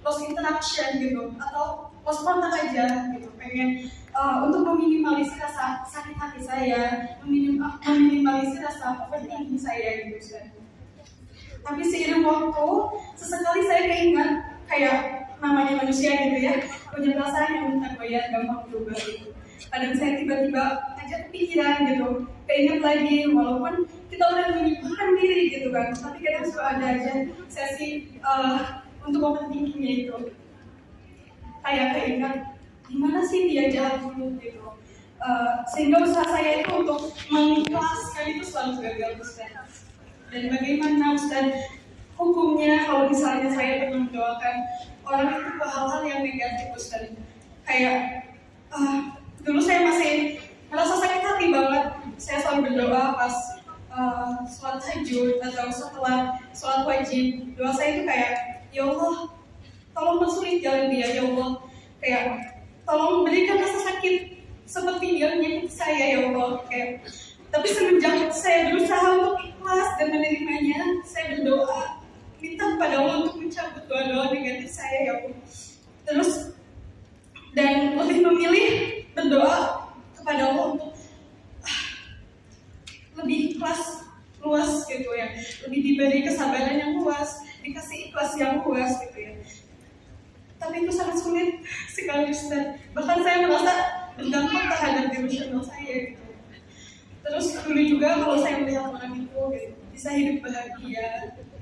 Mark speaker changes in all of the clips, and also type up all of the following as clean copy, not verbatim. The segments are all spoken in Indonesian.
Speaker 1: lost interaction gitu, atau lost kontak aja gitu, pengen untuk meminimalisir rasa sakit hati saya, meminimalisir rasa overthinking saya gitu Ustaz. Tapi seiring waktu, sesekali saya keingat kayak namanya manusia gitu ya, punya perasaan yang tak bayar, gampang berubah gitu. Kadang saya tiba-tiba aja kepikiran gitu, keinget lagi, walaupun kita udah menyibukkan diri gitu kan, tapi kadang suka ada aja sesi untuk overthinkingnya itu. Kayak keinget, gimana sih dia jahat dulu gitu. Sehingga usaha saya itu untuk mengikhlaskan itu selalu gagal Ustaz. Dan bagaimana Ustaz hukumnya kalau misalnya saya pernah mendoakan orang itu ke hal-hal yang negatif Ustaz. Kayak dulu saya masih merasa sakit hati banget. Saya selalu berdoa pas sholat tahajud atau setelah sholat wajib. Doa saya itu kayak, ya Allah, tolong persulit jalan dia, ya Allah. Kayak, tolong berikan rasa sakit seperti dia menyakiti saya, ya Allah. Kayak, tapi semenjak saya berusaha untuk ikhlas dan menerimanya, saya berdoa, minta kepada Allah untuk mencabut doa-doa negatif saya, ya Allah. Terus, dan lebih memilih berdoa kepada Allah untuk lebih ikhlas, luas gitu ya, lebih diberi kesabaran yang luas, dikasih ikhlas yang luas gitu ya. Tapi itu sangat sulit sekali Ustaz. Bahkan saya merasa berdampak terhadap emosional saya gitu. Terus dulu juga kalau saya melihat orang itu gitu, bisa hidup bahagia,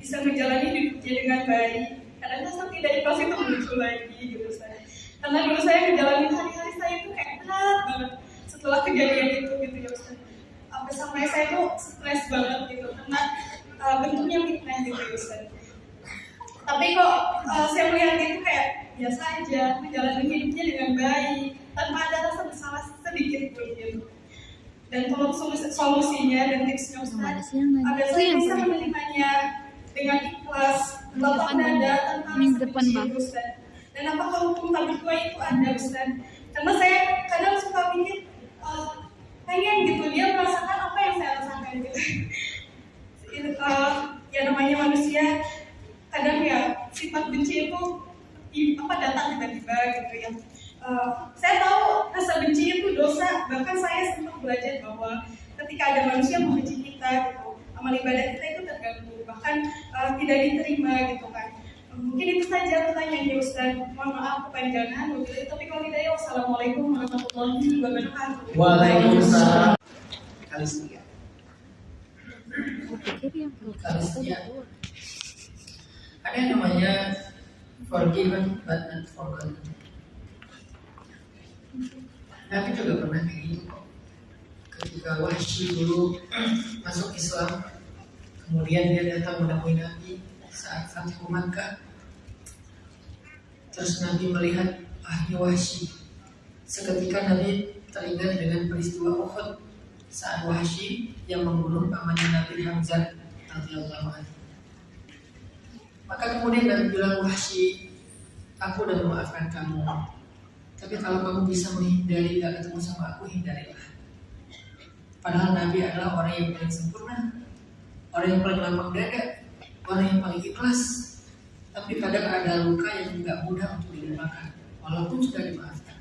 Speaker 1: bisa menjalani hidupnya dengan baik, kadang rasa tidak ikhlas itu muncul lagi gitu Ustaz. Karena dulu saya menjalani hari-hari saya itu kayak berat banget setelah kejadian itu gitu ya Ustaz. Sampai saya tuh stres banget gitu karena bentuknya fitnah gitu ya Ustaz. Tapi kok saya melihat itu kayak biasa aja, menjalani hidupnya dengan baik tanpa ada rasa bersalah sedikit pun gitu. Dan tolong solusinya dan tipsnya Ustaz agar saya bisa menerimanya dengan ikhlas, lapang dada tanpa rasa Ustaz. Dan apakah hukum tabligh itu ada Ustaz? Karena saya kadang suka mikir pengen gitu dia merasakan apa yang saya rasakan gitu. Ya namanya manusia kadang ya sifat benci itu datang tiba-tiba gitu ya. Saya tahu rasa benci itu dosa, bahkan saya sempat belajar bahwa ketika ada manusia membenci kita gitu, amal ibadah kita itu terganggu, bahkan tidak diterima gitu kan. Mungkin itu saja pertanyaannya Ustaz. Mohon maaf kepanjangan. Tapi kalau tidak ya wassalamualaikum warahmatullahi wabarakatuh.
Speaker 2: Waalaikumsalam. Kalistia. Ada yang namanya forgiven but not forgotten. Nabi juga pernah kayak gitu kok. Ketika Wahsy dulu masuk Islam, kemudian dia datang menemui Nabi saat Fathu Makkah. Terus Nabi melihat Wahsy. Seketika Nabi teringat dengan peristiwa Uhud saat Wahsy yang membunuh pamannya Nabi Hamzah radhiyallahu anhu. Maka kemudian Nabi bilang, Wahsy, aku udah memaafkan kamu. Tapi kalau kamu bisa menghindari gak ketemu sama aku, hindarilah. Padahal Nabi adalah orang yang paling sempurna, orang yang paling lapang dada, orang yang paling ikhlas. Tapi kadang ada luka yang gak mudah untuk dilupakan, walaupun sudah dimaafkan.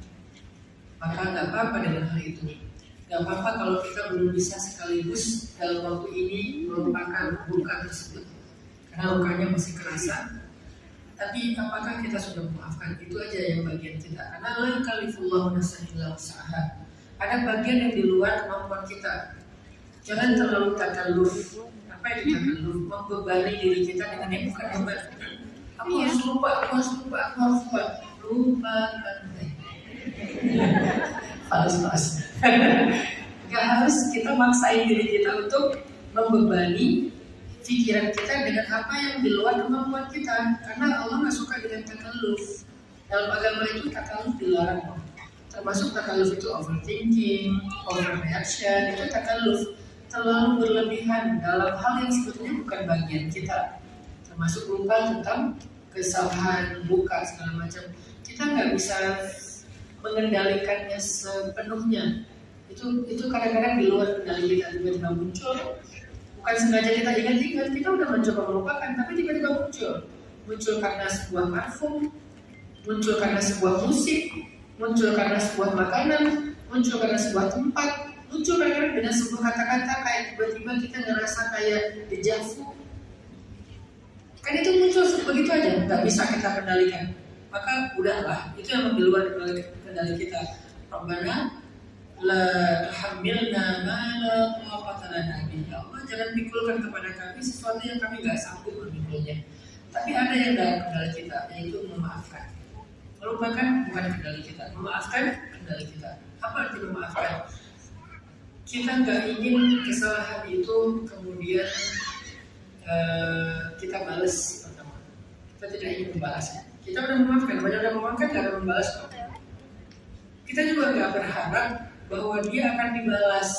Speaker 2: Maka gak apa-apa dengan hal itu. Gak apa-apa kalau kita belum bisa sekaligus dalam waktu ini melupakan luka tersebut, karena lukanya masih kerasa. Tapi apakah kita sudah memaafkan? Itu aja yang bagian kita. Karena la yukallifullahu nafsan illa wus'aha. Ada bagian yang di luar kemampuan kita. Jangan terlalu takalluf. Apa itu takalluf? Membebani diri kita dengan yang bukan beban. Aku harus lupa, aku harus lupa, aku harus lupa. Lupakan. Fals. Gak harus kita maksain diri kita untuk membebani pikiran kita dengan apa yang di luar kemampuan kita, karena Allah nggak suka dengan takalluf. Dalam agama itu takalluf dilarang, termasuk takalluf itu overthinking, overreaction, itu takalluf terlalu berlebihan dalam hal yang sebetulnya bukan bagian kita, termasuk lupa tentang kesalahan, luka segala macam. Kita nggak bisa mengendalikannya sepenuhnya. Itu kadang-kadang di luar kendali kita, tiba-tiba muncul. Bukan sengaja kita ingat-ingat, kita udah mencoba melupakan, tapi tiba-tiba muncul karena sebuah parfum, muncul karena sebuah musik, muncul karena sebuah makanan, muncul karena sebuah tempat, muncul karena dengan sebuah kata-kata kayak tiba-tiba kita ngerasa kayak dejavu. Kan itu muncul begitu aja, nggak bisa kita kendalikan. Maka udahlah, itu yang di luar kendali kita. Rabbana la tuhammilna ma la taqata lana bihi. Ya Allah, jangan pikulkan kepada kami sesuatu yang kami nggak sanggup memikulnya. Tapi ada yang dalam kendali kita, yaitu memaafkan. Melupakan bukan kendali kita, memaafkan kendali kita. Apa arti memaafkan? Kita nggak ingin kesalahan itu kemudian kita balas pertama. Kita tidak ingin membalasnya. Kita udah memaafkan, udah memaafkan, nggak akan membalas. Kita juga nggak berharap bahwa dia akan dibalas.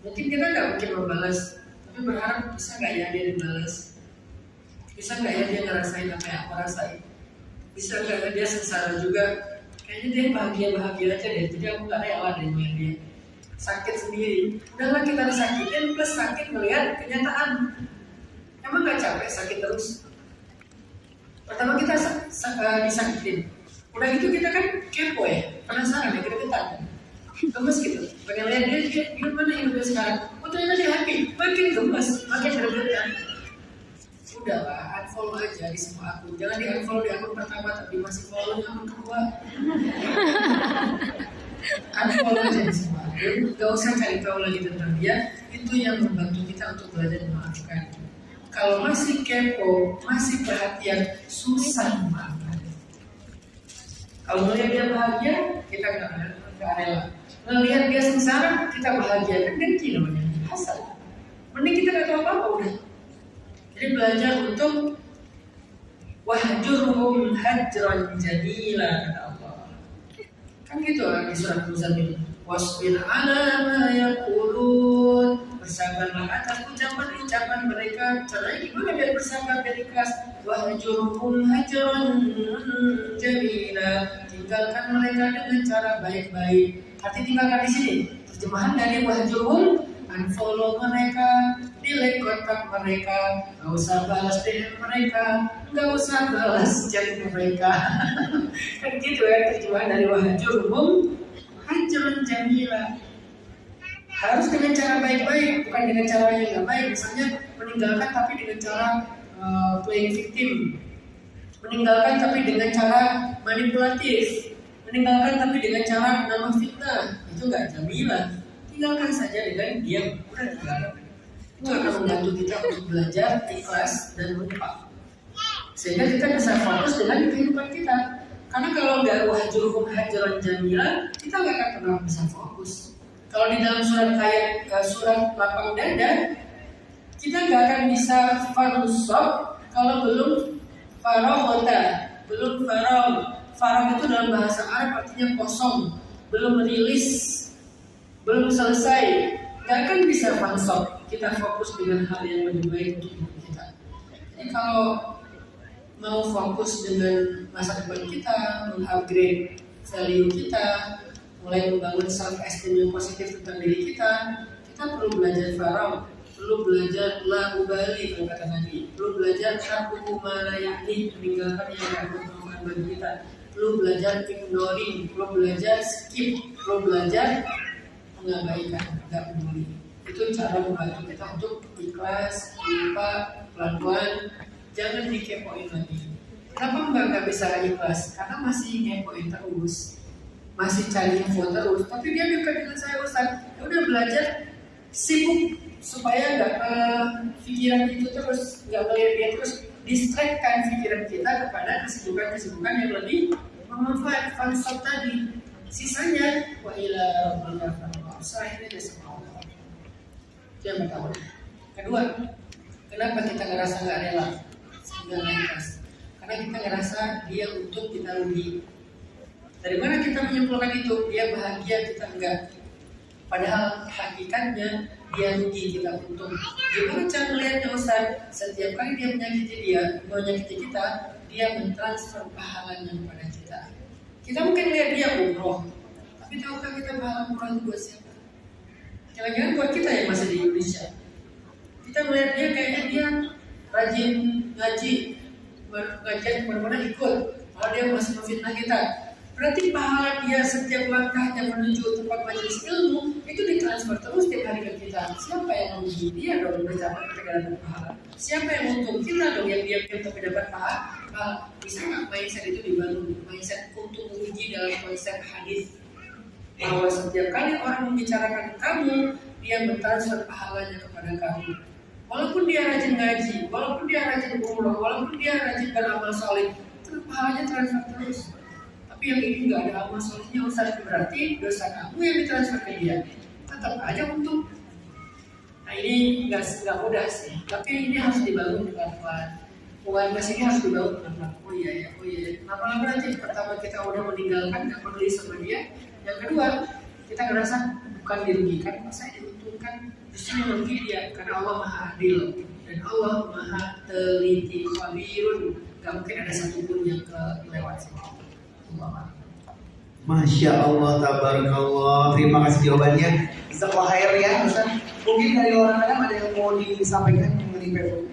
Speaker 2: Mungkin kita nggak mungkin membalas, tapi berharap bisa nggak ya dia dibalas? Bisa nggak ya dia ngerasain apa yang aku rasain? Bisa nggak ya dia sengsara juga? Kayaknya dia bahagia aja deh. Jadi aku nggak rela deh dengan dia sakit sendiri. Udahlah kita disakitin plus sakit melihat kenyataan. Emang nggak capek sakit terus? Pertama kita disakitin. Udah gitu kita kan kepo ya, penasaran ya, kita kan gemes gitu, pengen lihat dia gimana hidupnya sekarang. Oh ternyata dia happy, makin gemes, makin berbekan. Udahlah, unfollow aja di semua akun. Jangan di unfollow di akun pertama tapi masih follow di akun kedua. Unfollow aja di semua akun, gak usah cari tahu lagi tentang dia. Itu yang membantu kita untuk belajar memaafkan. Kalau masih kepo, masih perhatian, susah memaafkan. Kalau melihat dia bahagia, kita nggak rela. Melihat dia sengsara, kita bahagia. Kan dengki namanya, hasad. Mending kita nggak tahu apa-apa udah. Jadi belajar untuk wahjurhum hajran jamila, kata Allah. Kan gitu di surat Muzammil. Wasbir ala ma yaqulun. Bersabarlah atas ucapan mereka. Caranya gimana biar bersabar biar ikhlas? Wahjurhum hajran jamila. Tinggalkan mereka dengan cara baik-baik. Arti tinggalkan di sini. Terjemahan dari wahjurhum, unfollow mereka, delete kontak mereka, nggak usah balas DM mereka, nggak usah balas chat mereka. Kan gitu ya terjemahan dari wahjurhum hajran jamila. Harus dengan cara baik-baik, bukan dengan cara yang nggak baik. Misalnya meninggalkan tapi dengan cara playing victim, meninggalkan tapi dengan cara manipulatif, meninggalkan tapi dengan cara menambah fitnah. Itu nggak jamilah. Tinggalkan saja dengan diam, udah tinggalkan. Itu akan membantu kita untuk belajar ikhlas dan lupa, sehingga kita bisa fokus dengan kehidupan kita. Karena kalau nggak wahjurhum hajran jamila, kita nggak akan pernah bisa fokus. Kalau di dalam surat surat lapang dada, kita nggak akan bisa farusob kalau belum farohota, belum farol. Farol itu dalam bahasa Arab artinya kosong, belum rilis, belum selesai. Nggak akan bisa farusob. Kita fokus dengan hal yang lebih baik untuk hidup kita. Jadi kalau mau fokus dengan masa depan kita, mengupgrade value kita, mulai membangun self esteem yang positif tentang diri kita perlu belajar farau, perlu belajar la ubali kalau kata Nabi, perlu belajar tarku malayani, meninggalkan yang tidak bermanfaat bagi kita, perlu belajar ignoring, perlu belajar skip, perlu belajar mengabaikan, tidak peduli. Itu cara membantu kita untuk ikhlas, lupa, pelan-pelan, jangan dikepoin lagi. Kenapa nggak bisa ikhlas? Karena masih ngepoin terus, masih cari info terus. Tapi dia dekat dengan saya Ustaz, ya udah belajar sibuk supaya nggak pikiran itu terus, nggak melihat dia terus, distract-kan pikiran kita kepada kesibukan-kesibukan yang lebih bermanfaat. Fansop tadi, sisanya wa ila rabbika farghab, serahin aja sama Allah. Itu yang pertama. Kedua, kenapa kita ngerasa nggak rela sehingga nggak ikhlas? Karena kita ngerasa dia untuk kita rugi. Dari mana kita menyimpulkan itu? Dia bahagia, kita enggak. Padahal hakikatnya dia rugi, kita untung. Gimana cara melihatnya Ustaz? Setiap kali dia menyakiti kita, dia mentransfer pahalanya kepada kita. Kita mungkin lihat dia umroh, tapi tahukah kita pahala umroh itu buat siapa? Jangan-jangan buat kita yang masih di Indonesia. Kita melihat dia kayaknya dia rajin ngaji, ngajian kemana-mana ikut. Kalau dia masih memfitnah kita, berarti pahala dia setiap langkahnya menuju tempat majelis ilmu itu ditransfer terus tiap hari ke kita. Siapa yang rugi? Dia dong berdapat dapat pahala. Siapa yang untung? Kita dong yang diam-diam tapi dapat pahala. Bisa nggak mindset itu dibangun? Mindset untung rugi dalam konsep hadis bahwa setiap kali orang membicarakan kamu, dia mentransfer pahalanya kepada kamu. Walaupun dia rajin ngaji, walaupun dia rajin umroh, walaupun dia rajin beramal soleh, itu pahalanya transfer terus. Tapi yang ini nggak ada amal solehnya, Ustaz, berarti dosa kamu yang ditransfer ke dia. Tetap aja untung. Nah ini nggak mudah sih, tapi ini harus dibangun pelan-pelan. Awareness ini harus dibangun pelan-pelan. Oh iya. Lama-lama nanti pertama kita udah meninggalkan, nggak peduli sama dia. Yang kedua, kita ngerasa bukan dirugikan, masa diuntungkan. Justru yang merugi dia, karena Allah Maha Adil dan Allah Maha Teliti, Khabirun. Gak mungkin ada satupun yang kelewat sama Allah.
Speaker 3: Masya Allah, tabarakallah. Terima kasih jawabannya. Jazakallah khair ya, Ustaz. Mungkin dari orang Adam ada yang mau disampaikan mengenai PPU.